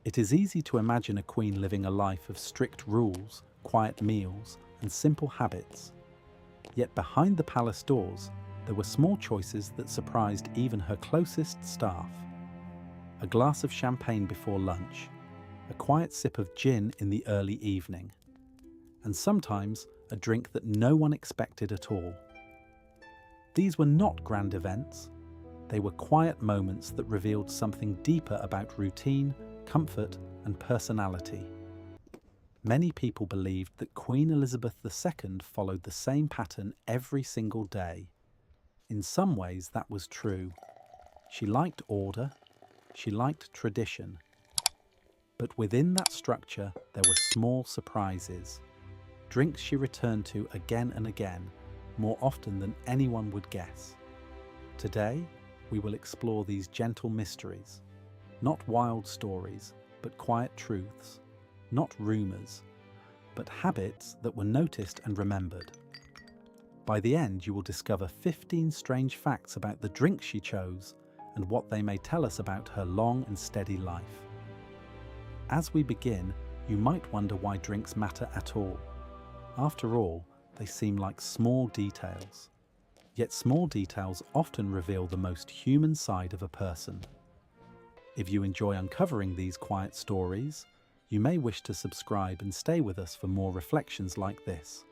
It is easy to imagine a queen living a life of strict rules, quiet meals, and simple habits. Yet behind the palace doors, there were small choices that surprised even her closest staff. A glass of champagne before lunch, a quiet sip of gin in the early evening, and sometimes a drink that no one expected at all. These were not grand events. They were quiet moments that revealed something deeper about routine, comfort, and personality. Many people believed that Queen Elizabeth II followed the same pattern every single day. In some ways, that was true. She liked order, she liked tradition. But within that structure, there were small surprises. Drinks she returned to again and again, more often than anyone would guess. Today, we will explore these gentle mysteries. Not wild stories, but quiet truths. Not rumours, but habits that were noticed and remembered. By the end, you will discover 15 strange facts about the drinks she chose and what they may tell us about her long and steady life. As we begin, you might wonder why drinks matter at all. After all, they seem like small details. Yet small details often reveal the most human side of a person. If you enjoy uncovering these quiet stories, you may wish to subscribe and stay with us for more reflections like this.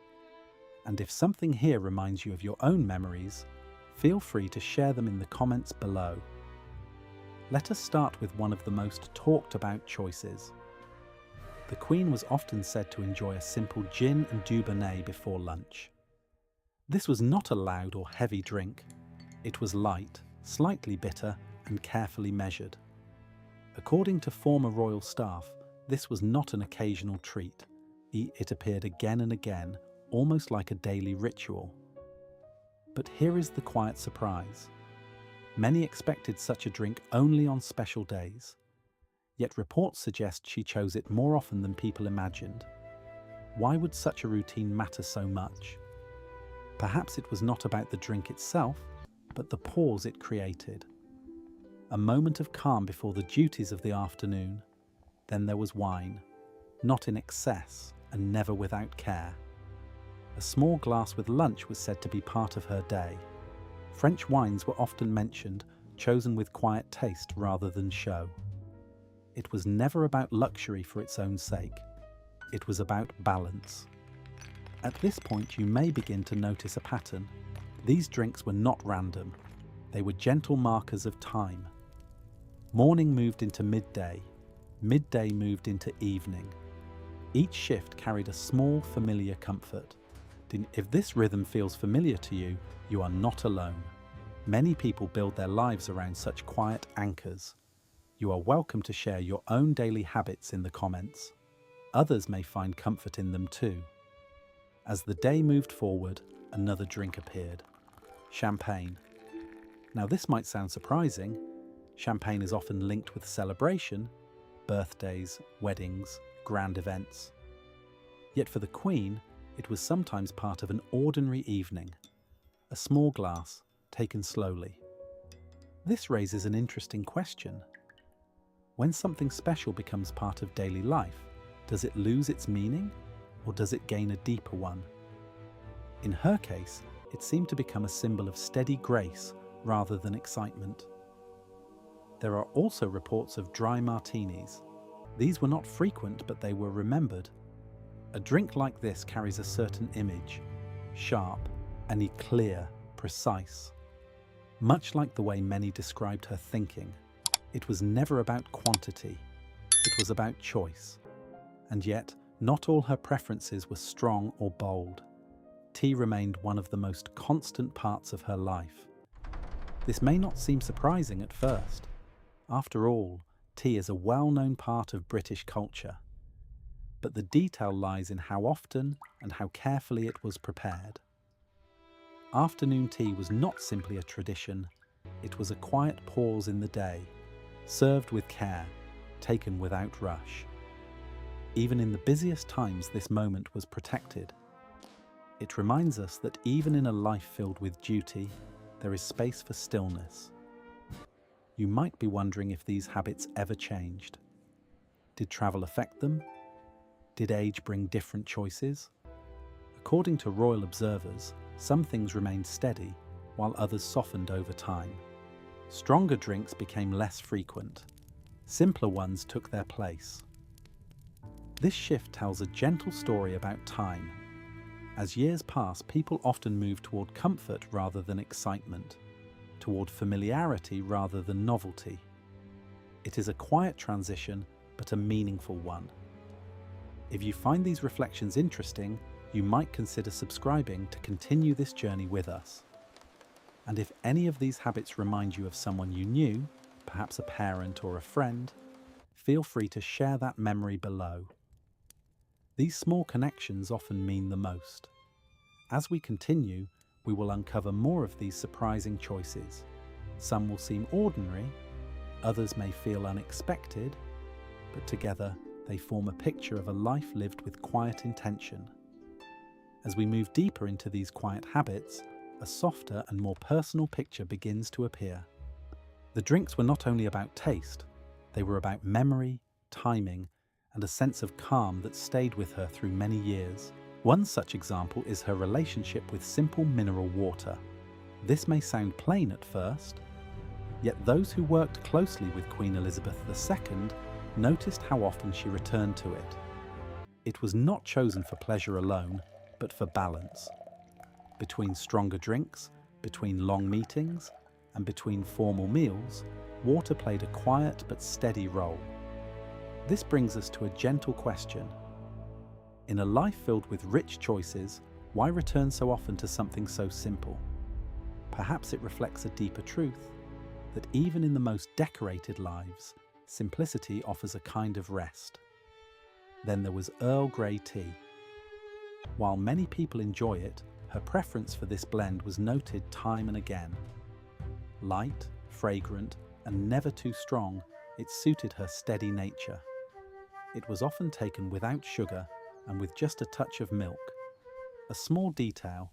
And if something here reminds you of your own memories, feel free to share them in the comments below. Let us start with one of the most talked about choices. The Queen was often said to enjoy a simple gin and dubonnet before lunch. This was not a loud or heavy drink. It was light, slightly bitter, and carefully measured. According to former royal staff, this was not an occasional treat. It appeared again and again, almost like a daily ritual. But here is the quiet surprise. Many expected such a drink only on special days. Yet reports suggest she chose it more often than people imagined. Why would such a routine matter so much? Perhaps it was not about the drink itself, but the pause it created. A moment of calm before the duties of the afternoon. Then there was wine, not in excess and never without care. A small glass with lunch was said to be part of her day. French wines were often mentioned, chosen with quiet taste rather than show. It was never about luxury for its own sake. It was about balance. At this point, you may begin to notice a pattern. These drinks were not random. They were gentle markers of time. Morning moved into midday. Midday moved into evening. Each shift carried a small, familiar comfort. If this rhythm feels familiar to you, you are not alone. Many people build their lives around such quiet anchors. You are welcome to share your own daily habits in the comments. Others may find comfort in them too. As the day moved forward, another drink appeared. Champagne. Now this might sound surprising. Champagne is often linked with celebration, birthdays, weddings, grand events. Yet for the Queen, it was sometimes part of an ordinary evening. A small glass, taken slowly. This raises an interesting question. When something special becomes part of daily life, does it lose its meaning, or does it gain a deeper one? In her case, it seemed to become a symbol of steady grace rather than excitement. There are also reports of dry martinis. These were not frequent, but they were remembered. A drink like this carries a certain image, sharp, and clear, precise. Much like the way many described her thinking, it was never about quantity, it was about choice. And yet, not all her preferences were strong or bold. Tea remained one of the most constant parts of her life. This may not seem surprising at first. After all, tea is a well-known part of British culture. But the detail lies in how often and how carefully it was prepared. Afternoon tea was not simply a tradition, it was a quiet pause in the day, served with care, taken without rush. Even in the busiest times, this moment was protected. It reminds us that even in a life filled with duty, there is space for stillness. You might be wondering if these habits ever changed. Did travel affect them? Did age bring different choices? According to royal observers, some things remained steady, while others softened over time. Stronger drinks became less frequent. Simpler ones took their place. This shift tells a gentle story about time. As years pass, people often move toward comfort rather than excitement, toward familiarity rather than novelty. It is a quiet transition, but a meaningful one. If you find these reflections interesting, you might consider subscribing to continue this journey with us. And if any of these habits remind you of someone you knew, perhaps a parent or a friend, feel free to share that memory below. These small connections often mean the most. As we continue, we will uncover more of these surprising choices. Some will seem ordinary, others may feel unexpected, but together they form a picture of a life lived with quiet intention. As we move deeper into these quiet habits, a softer and more personal picture begins to appear. The drinks were not only about taste, they were about memory, timing, and a sense of calm that stayed with her through many years. One such example is her relationship with simple mineral water. This may sound plain at first, yet those who worked closely with Queen Elizabeth II noticed how often she returned to it. It was not chosen for pleasure alone, but for balance. Between stronger drinks, between long meetings, and between formal meals, water played a quiet but steady role. This brings us to a gentle question. In a life filled with rich choices, why return so often to something so simple? Perhaps it reflects a deeper truth, that even in the most decorated lives, simplicity offers a kind of rest. Then there was Earl Grey tea. While many people enjoy it, her preference for this blend was noted time and again. Light, fragrant, and never too strong, it suited her steady nature. It was often taken without sugar and with just a touch of milk. A small detail,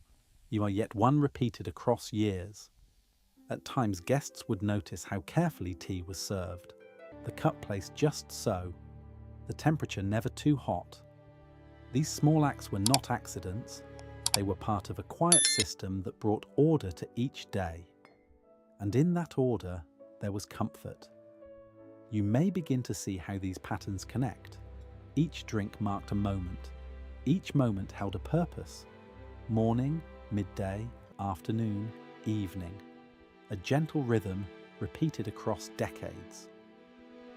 you are yet one repeated across years. At times guests would notice how carefully tea was served. The cup placed just so, the temperature never too hot. These small acts were not accidents, they were part of a quiet system that brought order to each day. And in that order, there was comfort. You may begin to see how these patterns connect. Each drink marked a moment. Each moment held a purpose. Morning, midday, afternoon, evening. A gentle rhythm repeated across decades.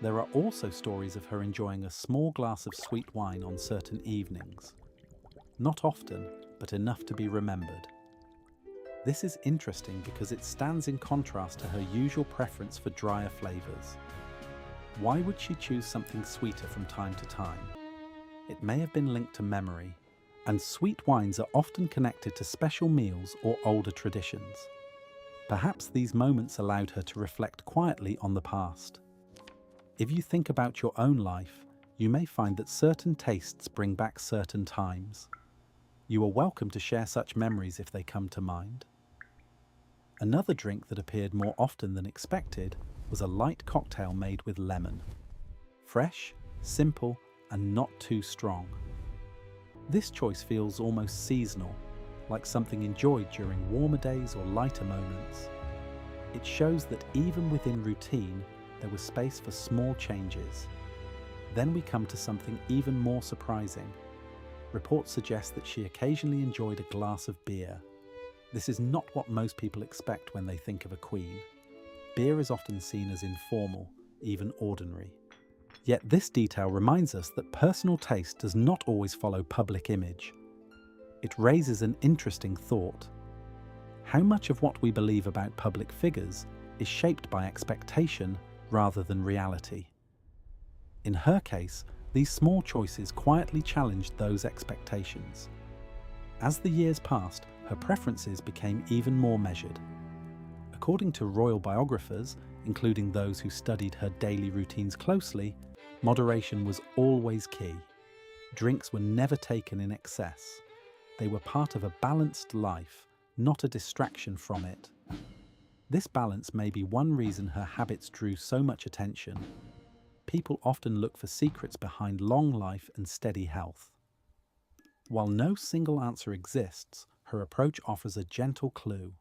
There are also stories of her enjoying a small glass of sweet wine on certain evenings. Not often, but enough to be remembered. This is interesting because it stands in contrast to her usual preference for drier flavors. Why would she choose something sweeter from time to time? It may have been linked to memory, and sweet wines are often connected to special meals or older traditions. Perhaps these moments allowed her to reflect quietly on the past. If you think about your own life, you may find that certain tastes bring back certain times. You are welcome to share such memories if they come to mind. Another drink that appeared more often than expected was a light cocktail made with lemon. Fresh, simple, and not too strong. This choice feels almost seasonal, like something enjoyed during warmer days or lighter moments. It shows that even within routine, there was space for small changes. Then we come to something even more surprising. Reports suggest that she occasionally enjoyed a glass of beer. This is not what most people expect when they think of a queen. Beer is often seen as informal, even ordinary. Yet this detail reminds us that personal taste does not always follow public image. It raises an interesting thought. How much of what we believe about public figures is shaped by expectation rather than reality? In her case, these small choices quietly challenged those expectations. As the years passed, her preferences became even more measured. According to royal biographers, including those who studied her daily routines closely, moderation was always key. Drinks were never taken in excess. They were part of a balanced life, not a distraction from it. This balance may be one reason her habits drew so much attention. people often look for secrets behind long life and steady health. While no single answer exists, her approach offers a gentle clue: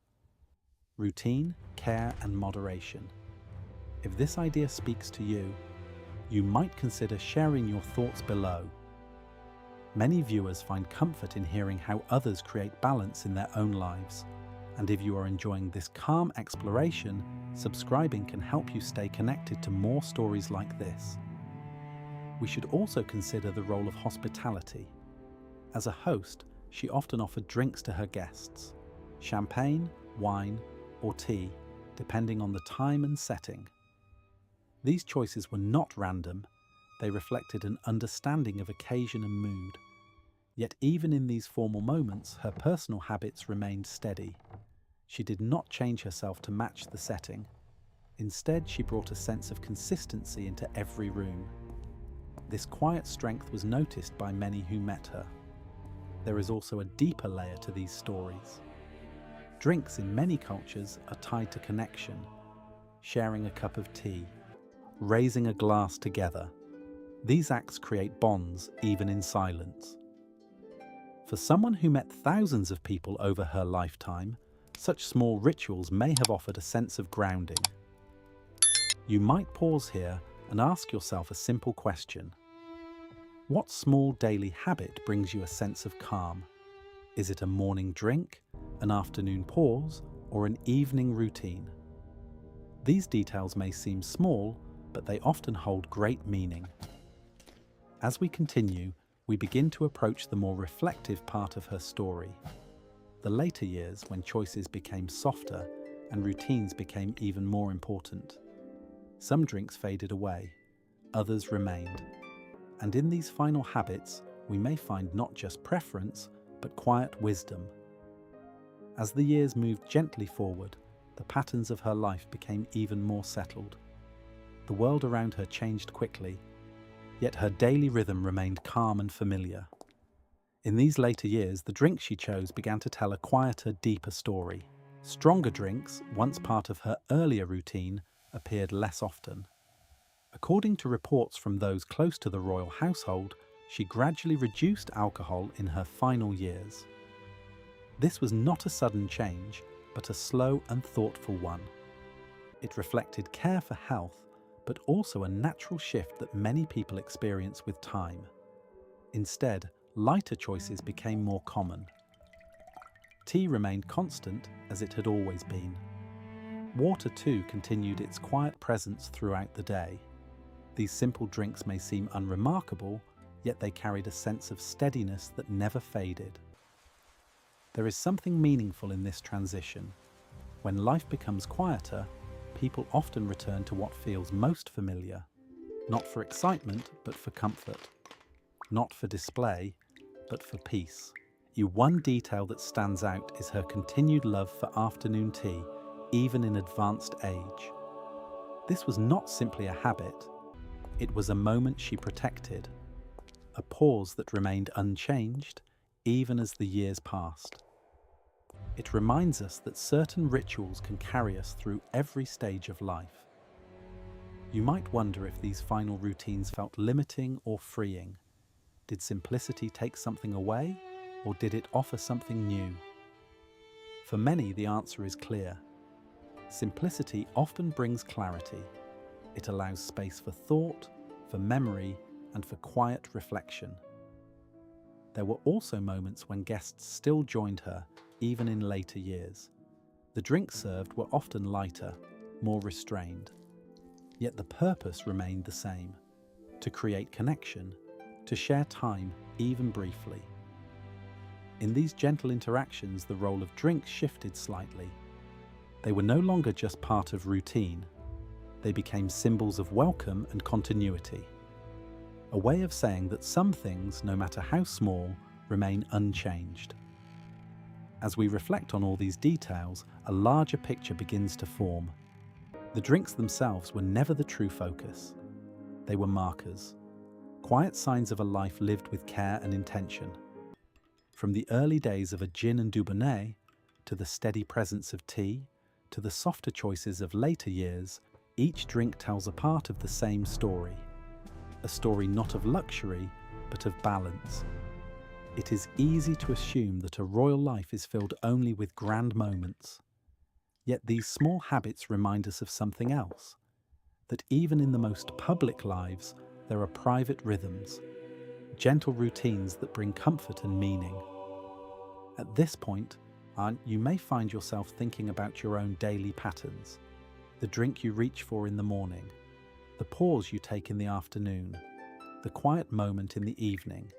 routine, care, and moderation. If this idea speaks to you, you might consider sharing your thoughts below. Many viewers find comfort in hearing how others create balance in their own lives. And if you are enjoying this calm exploration, subscribing can help you stay connected to more stories like this. We should also consider the role of hospitality. As a host, she often offered drinks to her guests: champagne, wine, or tea, depending on the time and setting. These choices were not random, they reflected an understanding of occasion and mood. Yet even in these formal moments, her personal habits remained steady. She did not change herself to match the setting. Instead, she brought a sense of consistency into every room. This quiet strength was noticed by many who met her. There is also a deeper layer to these stories. Drinks in many cultures are tied to connection, sharing a cup of tea, raising a glass together. These acts create bonds even in silence. For someone who met thousands of people over her lifetime, such small rituals may have offered a sense of grounding. You might pause here and ask yourself a simple question. What small daily habit brings you a sense of calm? Is it a morning drink, an afternoon pause, or an evening routine? These details may seem small, but they often hold great meaning. As we continue, we begin to approach the more reflective part of her story. The later years, when choices became softer and routines became even more important. Some drinks faded away, others remained. And in these final habits, we may find not just preference, but quiet wisdom. As the years moved gently forward, the patterns of her life became even more settled. The world around her changed quickly, yet her daily rhythm remained calm and familiar. In these later years, the drinks she chose began to tell a quieter, deeper story. Stronger drinks, once part of her earlier routine, appeared less often. According to reports from those close to the royal household, she gradually reduced alcohol in her final years. This was not a sudden change, but a slow and thoughtful one. It reflected care for health, but also a natural shift that many people experience with time. Instead, lighter choices became more common. Tea remained constant, as it had always been. Water too continued its quiet presence throughout the day. These simple drinks may seem unremarkable, yet they carried a sense of steadiness that never faded. There is something meaningful in this transition. When life becomes quieter, people often return to what feels most familiar, not for excitement, but for comfort, not for display, but for peace. One detail that stands out is her continued love for afternoon tea, even in advanced age. This was not simply a habit, it was a moment she protected, a pause that remained unchanged, even as the years passed. It reminds us that certain rituals can carry us through every stage of life. You might wonder if these final routines felt limiting or freeing. Did simplicity take something away, or did it offer something new? For many, the answer is clear. Simplicity often brings clarity. It allows space for thought, for memory, and for quiet reflection. There were also moments when guests still joined her, even in later years. The drinks served were often lighter, more restrained. Yet the purpose remained the same: to create connection, to share time, even briefly. In these gentle interactions, the role of drinks shifted slightly. They were no longer just part of routine. They became symbols of welcome and continuity. A way of saying that some things, no matter how small, remain unchanged. As we reflect on all these details, a larger picture begins to form. The drinks themselves were never the true focus. They were markers, quiet signs of a life lived with care and intention. From the early days of a gin and dubonnet, to the steady presence of tea, to the softer choices of later years, each drink tells a part of the same story. a story not of luxury, but of balance. It is easy to assume that a royal life is filled only with grand moments. Yet these small habits remind us of something else, that even in the most public lives, there are private rhythms, gentle routines that bring comfort and meaning. At this point, you may find yourself thinking about your own daily patterns, the drink you reach for in the morning, the pause you take in the afternoon, the quiet moment in the evening.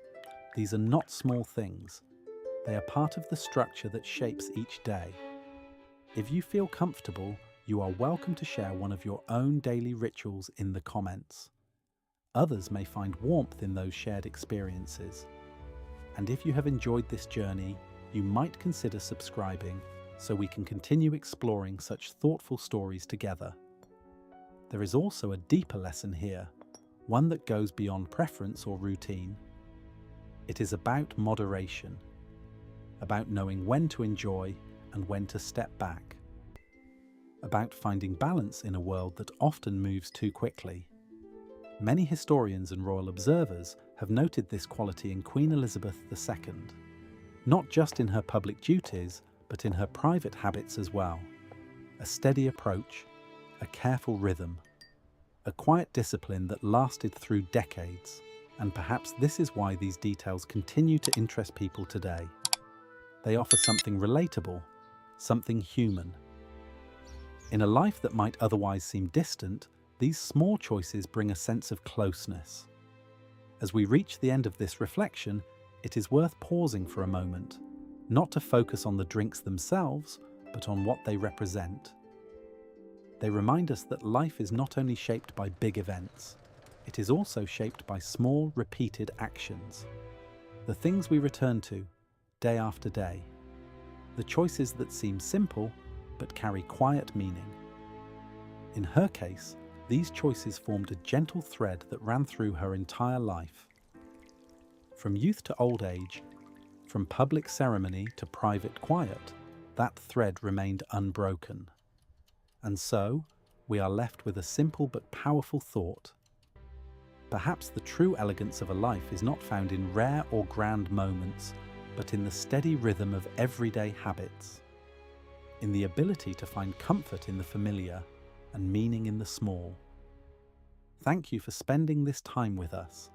These are not small things. They are part of the structure that shapes each day. If you feel comfortable, you are welcome to share one of your own daily rituals in the comments. Others may find warmth in those shared experiences. And if you have enjoyed this journey, you might consider subscribing so we can continue exploring such thoughtful stories together. There is also a deeper lesson here, one that goes beyond preference or routine. It is about moderation, about knowing when to enjoy and when to step back, about finding balance in a world that often moves too quickly. Many historians and royal observers have noted this quality in Queen Elizabeth II, not just in her public duties, but in her private habits as well. A steady approach, a careful rhythm, a quiet discipline that lasted through decades. And perhaps this is why these details continue to interest people today. They offer something relatable, something human. In a life that might otherwise seem distant, these small choices bring a sense of closeness. As we reach the end of this reflection, it is worth pausing for a moment, not to focus on the drinks themselves, but on what they represent. They remind us that life is not only shaped by big events, it is also shaped by small, repeated actions. The things we return to, day after day. The choices that seem simple, but carry quiet meaning. In her case, these choices formed a gentle thread that ran through her entire life. From youth to old age, from public ceremony to private quiet, that thread remained unbroken. And so, we are left with a simple but powerful thought. Perhaps the true elegance of a life is not found in rare or grand moments, but in the steady rhythm of everyday habits, in the ability to find comfort in the familiar and meaning in the small. Thank you for spending this time with us.